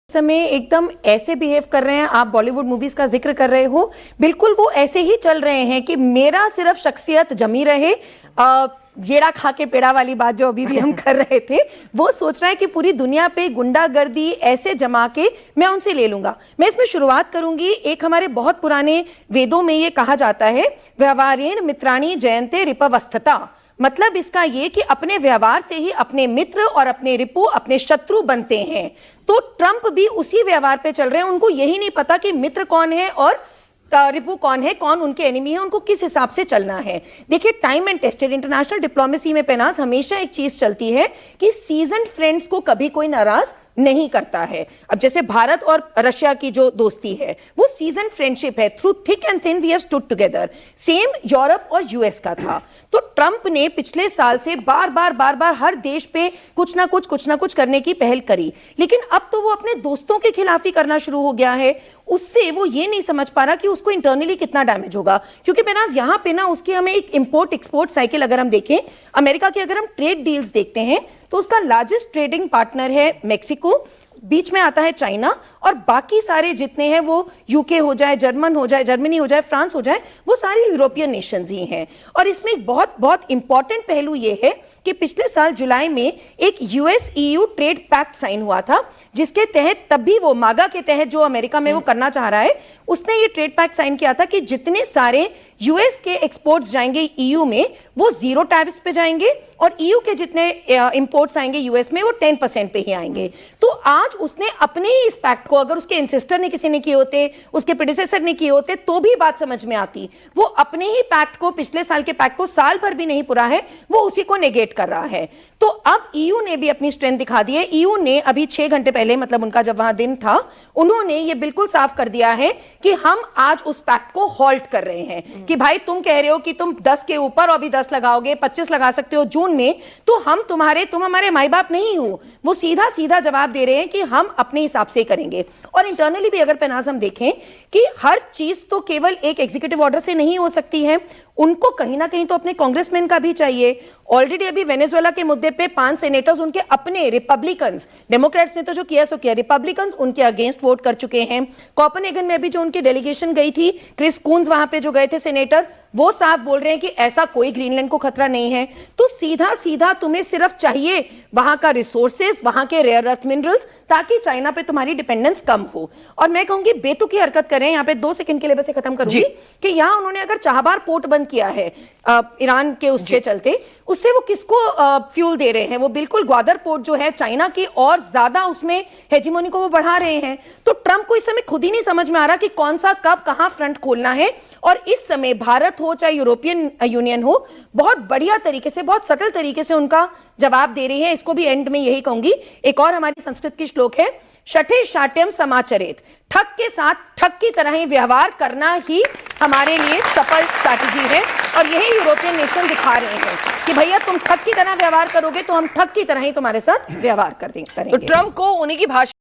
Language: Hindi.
समय एकदम ऐसे बिहेव कर रहे हैं। आप बॉलीवुड मूवीज का जिक्र कर रहे हो, बिल्कुल वो ऐसे ही चल रहे हैं कि मेरा सिर्फ शख्सियत जमी रहे। येड़ा खा के पेड़ा वाली बात जो अभी भी हम कर रहे थे, वो सोच रहा है कि पूरी दुनिया पे गुंडागर्दी ऐसे जमा के मैं उनसे ले लूंगा। मैं इसमें शुरुआत करूंगी, एक हमारे बहुत पुराने वेदों में ये कहा जाता है, व्यवहारेण मित्राणि जयन्ते रिपवस्थता। मतलब इसका ये कि अपने व्यवहार से ही अपने मित्र और अपने रिपु, अपने शत्रु बनते हैं। तो ट्रंप भी उसी व्यवहार पे चल रहे हैं। उनको यही नहीं पता कि मित्र कौन है और रिपु कौन है, कौन उनके एनिमी है, उनको किस हिसाब से चलना है। देखिए, time and tested international diplomacy में पेनास हमेशा एक चीज चलती है कि सीजन्ड फ्रेंड्स को कभी कोई नाराज नहीं करता है। अब जैसे भारत और रशिया की जो दोस्ती है वो सीजन फ्रेंडशिप है, through thick and thin we have stood together. Same Europe और यूएस का था। तो ट्रंप ने पिछले साल से बार बार हर देश पे कुछ ना कुछ करने की पहल करी, लेकिन अब तो वो अपने दोस्तों के खिलाफ ही करना शुरू हो गया है। उससे वो ये नहीं समझ पा रहा कि उसको इंटरनली कितना डैमेज होगा, क्योंकि बेनाज यहाँ पे ना उसकी हमें एक इंपोर्ट एक्सपोर्ट साइकिल अगर हम देखें, अमेरिका की अगर हम ट्रेड डील्स देखते हैं तो उसका लार्जेस्ट ट्रेडिंग पार्टनर है मेक्सिको, बीच में आता है चाइना, और बाकी सारे जितने हैं वो यूके हो जाए, जर्मनी हो जाए, फ्रांस हो जाए, वो सारी यूरोपियन नेशंस ही हैं। और इसमें एक बहुत इंपॉर्टेंट पहलू ये है कि पिछले साल जुलाई में एक US EU trade pact sign हुआ था, जिसके तहत तब भी वो मागा के तहत जो अमेरिका में वो करना चाह रहा है, उसने ये ट्रेड पैक्ट साइन किया था कि जितने सारे यूएस के एक्सपोर्ट्स जाएंगे ईयू में वो 0 टैरिफ्स पे जाएंगे, और ईयू के जितने इंपोर्ट्स आएंगे यूएस में वो 10% पे ही आएंगे। तो आज उसने अपने ही इस पैक्ट को, अगर उसके इंसिस्टर ने किसी ने किए होते, उसके प्रेडिसेसर ने किए होते, तो भी बात समझ में आती। वो अपने ही पैक्ट को, पिछले साल के पैक्ट को साल भर भी नहीं पूरा है, वो उसी को नेगेट कर रहा है। तो अब ईयू ने भी अपनी स्ट्रेंथ दिखा दी है। ईयू ने अभी 6 घंटे पहले, मतलब उनका जब वहां दिन था, उन्होंने ये बिल्कुल साफ कर दिया है कि हम आज उस पैक्ट को हॉल्ट कर रहे हैं कि भाई तुम कह रहे हो कि तुम 10 के ऊपर और भी 10 लगाओगे, 25 लगा सकते हो जून में, तो हम तुम हमारे माई बाप नहीं हो। वो सीधा जवाब दे रहे हैं कि हम अपने हिसाब से करेंगे। और इंटरनली भी अगर पेनाज हम देखें कि हर चीज तो केवल एक एग्जीक्यूटिव ऑर्डर से नहीं हो सकती है, उनको कहीं ना कहीं तो अपने कांग्रेसमैन का भी चाहिए। ऑलरेडी अभी वेनेजुएला के मुद्दे पे 5 सेनेटर्स उनके अपने रिपब्लिकन्स, डेमोक्रेट्स ने तो जो किया सो किया, रिपब्लिकन्स उनके अगेंस्ट वोट कर चुके हैं। कोपेनहेगन में भी जो उनकी डेलीगेशन गई थी, क्रिस कून्स वहां पे जो गए थे सेनेटर, वो साफ बोल रहे हैं कि ऐसा कोई ग्रीनलैंड को खतरा नहीं है। तो सीधा तुम्हें सिर्फ चाहिए वहां का रिसोर्सेस, वहां के रेयर अर्थ मिनरल्स, ताकि चाइना पे तुम्हारी डिपेंडेंस कम हो। और मैं कहूंगी बेतुकी हरकत करें, यहाँ पे 2 सेकंड के लिए बस खत्म करूंगी कि यहाँ उन्होंने अगर चाहबार पोर्ट बंद किया है ईरान के उसके चलते, उससे वो किसको फ्यूल दे रहे हैं? वो बिल्कुल ग्वादर पोर्ट जो है चाइना की और ज्यादा उसमें हेजिमोनी को वो बढ़ा रहे हैं। तो ट्रंप को इस समय खुद ही नहीं समझ में आ रहा कि कौन सा कब कहां फ्रंट खोलना है। और इस समय भारत हो चाहे यूरोपियन यूनियन हो, बहुत बढ़िया तरीके से, बहुत सटल तरीके से उनका जवाब दे रही है। इसको भी एंड में यही कहूंगी, एक और हमारी संस्कृत की श्लोक है, शठे शाट्यम समाचरेत, ठग के साथ ठग की तरह ही व्यवहार करना ही हमारे लिए सफल स्ट्रैटेजी है। और यही यूरोपियन नेशन दिखा रहे हैं कि भैया तुम ठग की तरह व्यवहार करोगे तो हम ठग की तरह ही तुम्हारे साथ व्यवहार करेंगे। तो ट्रंप को उन्हीं की भाषा